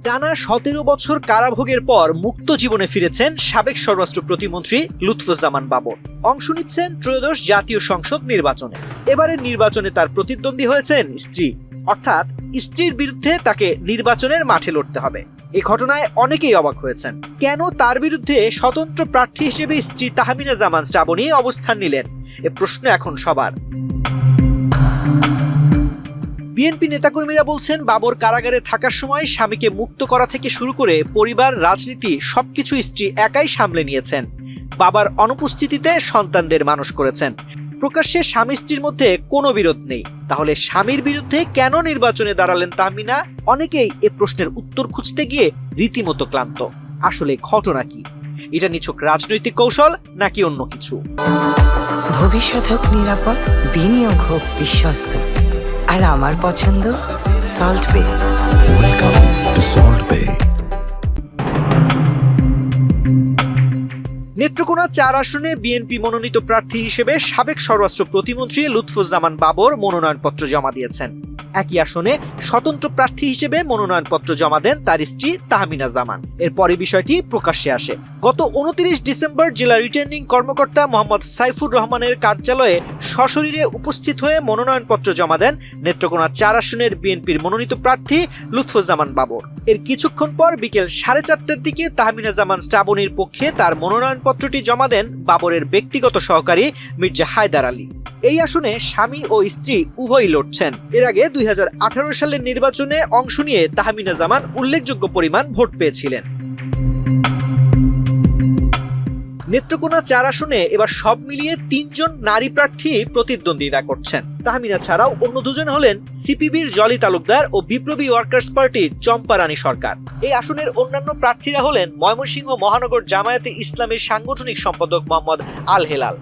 টানা ১৭ বছর কারাভোগের পর মুক্ত জীবনে ফিরেছেন সাবেক স্বরাষ্ট্র প্রতিমন্ত্রী লুৎফুজ্জামান বাবর। অংশ নিচ্ছেন ত্রয়োদশ জাতীয় সংসদ নির্বাচনে। এবারের নির্বাচনে তার প্রতিদ্বন্দ্বী হয়েছেন স্ত্রী, অর্থাৎ স্ত্রীর বিরুদ্ধে তাকে নির্বাচনের মাঠে লড়তে হবে। এই ঘটনায় অনেকেই অবাক হয়েছেন। কেন তার বিরুদ্ধে স্বতন্ত্র প্রার্থী হিসেবে স্ত্রী তাহমিনা জামান শ্রাবণী অবস্থান নিলেন, এ প্রশ্ন এখন সবার। বিএনপি নেতাকর্মীরা বলছেন, বাবর কারাগারে থাকার সময় স্বামীকে মুক্ত করা থেকে শুরু করে পরিবার, রাজনীতি সবকিছু স্ত্রী একাই সামলে নিয়েছেন। বাবার অনুপস্থিতিতে সন্তানদের মানুষ করেছেন। প্রকাশ্যে স্বামী স্ত্রীর মধ্যে কোনো বিরোধ নেই। তাহলে স্বামীর বিরুদ্ধে কেন নির্বাচনে দাঁড়ালেন তাহমিনা? অনেকেই এ প্রশ্নের উত্তর খুঁজতে গিয়ে রীতিমতো ক্লান্ত। আসলে ঘটনা কি? এটা নিছক রাজনৈতিক কৌশল নাকি অন্য কিছু? ভবিষ্যৎ হোক নিরাপদ, বিনিয়োগ হোক বিশ্বস্ত, আর আমার পছন্দ সল্ট বে। ওয়েলকাম টু সল্ট বে। নেত্রকোনা ৪ আসনে বিএনপি মনোনীত প্রার্থী হিসেবে সাবেক স্বরাষ্ট্র প্রতিমন্ত্রী লুৎফুজ্জামান বাবর মনোনয়নপত্র জমা দিয়েছেন। একই আসনে স্বতন্ত্র প্রার্থী হিসেবে মনোনয়নপত্র জমা দেন তার স্ত্রী তাহমিনা জামান। এরপরে বিষয়টি প্রকাশ্যে আসে। গত ২৯ ডিসেম্বর জেলা রিটার্নিং কর্মকর্তা মোহাম্মদ সাইফুর রহমানের কার্যালয়ে সশরীরে উপস্থিত হয়ে মনোনয়নপত্র জমা দেন নেত্রকোনা ৪ আসনের বিএনপির মনোনীত প্রার্থী লুৎফুজ্জামান বাবর। এর কিছুক্ষণ পর বিকেল 4:30টার দিকে তাহমিনা জামান শ্রাবণীর পক্ষে তার মনোনয়নপত্রটি জমা দেন বাবরের ব্যক্তিগত সহকারী মির্জা হায়দার আলী। এই আসনে স্বামী ও স্ত্রী উভয়ই লড়ছেন। এর আগে ২০১৮ সালের নির্বাচনে অংশ নিয়ে তাহমিনা জামান উল্লেখযোগ্য পরিমাণ ভোট পেয়েছিলেন। নেত্রকোনা ৪ আসনে এবার সব মিলিয়ে ৩ জন নারী প্রার্থী প্রতিদ্বন্দ্বিতা করছেন। তাহমিনা ছাড়াও অন্য দুজন হলেন সিপিবির জলি তালুকদার ও বিপ্লবী ওয়ার্কার্স পার্টির চম্পা রানী সরকার। এই আসনের অন্যান্য প্রার্থীরা হলেন ময়মনসিংহ মহানগর জামায়াতে ইসলামের সাংগঠনিক সম্পাদক মোহাম্মদ আল হেলাল,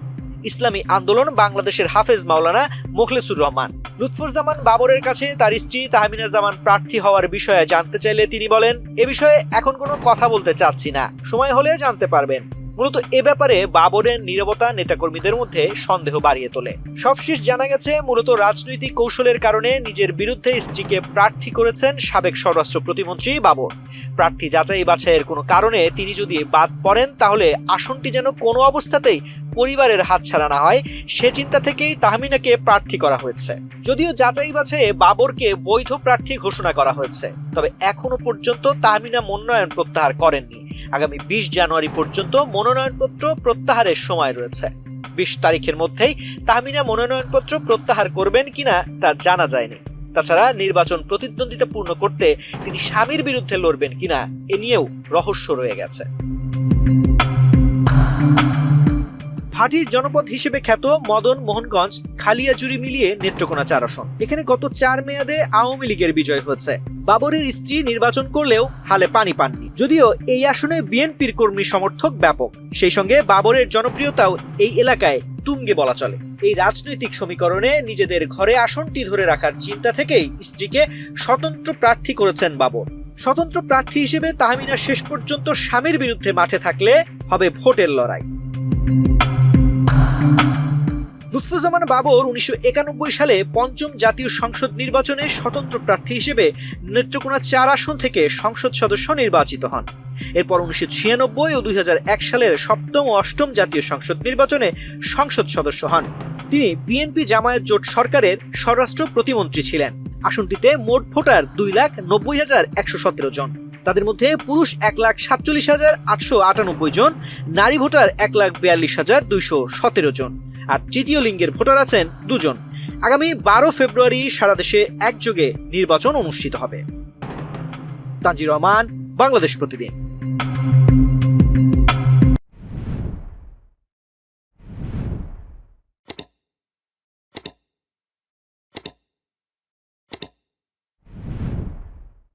ইসলামী আন্দোলন বাংলাদেশের হাফেজ মাওলানা মোখলেসুর রহমান। লুৎফুজ্জামান বাবরের কাছে তার স্ত্রী তাহমিনা জামান প্রার্থী হওয়ার বিষয়ে জানতে চাইলে তিনি বলেন, এ বিষয়ে এখন কোনো কথা বলতে চাচ্ছি না, সময় হলে জানতে পারবেন। মূলত এ ব্যাপারে বাবরের নীরবতা নেতাকর্মীদের মধ্যে সন্দেহ বাড়িয়ে তোলে। সবশেষ জানা গেছে, মূলত রাজনৈতিক কৌশলের কারণে নিজের বিরুদ্ধে স্ত্রীকে প্রার্থী করেছেন সাবেক স্বরাষ্ট্র প্রতিমন্ত্রী বাবর। প্রার্থী যাচাই বাছাইয়ের কোনো কারণে তিনি যদি বাদ পড়েন, তাহলে আসনটি যেন কোনো অবস্থাতেই পরিবারের হাতছাড়া না হয়, সে চিন্তা থেকেই তাহমিনাকে প্রার্থী করা হয়েছে। যদিও যাচাই বাছাইয়ে বাবরকে বৈধ প্রার্থী ঘোষণা করা হয়েছে, তবে এখনো পর্যন্ত তাহমিনা মনোনয়ন প্রত্যাহার করেননি। আগামী ২০ জানুয়ারি পর্যন্ত মনোনয়নপত্র প্রত্যাহারের সময় রয়েছে। ২০ তারিখের মধ্যেই তাহমিনা মনোনয়নপত্র প্রত্যাহার করবেন কিনা তা জানা যায়নি। তাছাড়া নির্বাচন প্রতিদ্বন্দ্বিতা পূর্ণ করতে তিনি স্বামীর বিরুদ্ধে লড়বেন কিনা এ নিয়েও রহস্য রয়ে গেছে। ভাটির জনপদ হিসেবে খ্যাত মদন মোহনগঞ্জ খালিয়াজুরি মিলিয়ে নেত্রকোনা ৪ আসন। এখানে গত ৪ মেয়াদে আওয়ামী লীগের বিজয় হচ্ছে। বাবরের স্ত্রী নির্বাচন করলেও হালে পানি পাননি। যদিও এই আসনে বিএনপির কর্মী সমর্থক ব্যাপক, সেই সঙ্গে বাবরের জনপ্রিয়তাও এই এলাকায় তুঙ্গে বলা চলে। এই রাজনৈতিক সমীকরণে নিজেদের ঘরে আসনটি ধরে রাখার চিন্তা থেকেই স্ত্রীকে স্বতন্ত্র প্রার্থী করেছেন বাবর। স্বতন্ত্র প্রার্থী হিসেবে তাহমিনা শেষ পর্যন্ত স্বামীর বিরুদ্ধে মাঠে থাকলে হবে ভোটের লড়াই। লুৎফুজ্জামান বাবর ১৯৯১ সালে ৫ম জাতীয় সংসদ নির্বাচনে স্বতন্ত্র প্রার্থী হিসেবে নেত্রকোনা ৪ আসন থেকে সংসদ সদস্য নির্বাচিত হন। এরপর ১৯৯৬ ও ২০০১ সালের ৭ম ও ৮ম জাতীয় সংসদ নির্বাচনে সংসদ সদস্য হন। তিনি বিএনপি জামায়াত জোট সরকারের স্বরাষ্ট্র প্রতিমন্ত্রী ছিলেন। আসনটিতে মোট ভোটার ২,৯০,১১৭ জন। তাদের মধ্যে পুরুষ ১,৪৭,৮৯৮ জন, নারী ভোটার ১,৪২,২১৭ জন, আর তৃতীয় লিঙ্গের ভোটার আছেন 2 জন। আগামী ১২ ফেব্রুয়ারি সারা দেশে একযোগে নির্বাচন অনুষ্ঠিত হবে। তানজির রহমান, বাংলাদেশ প্রতিদিন।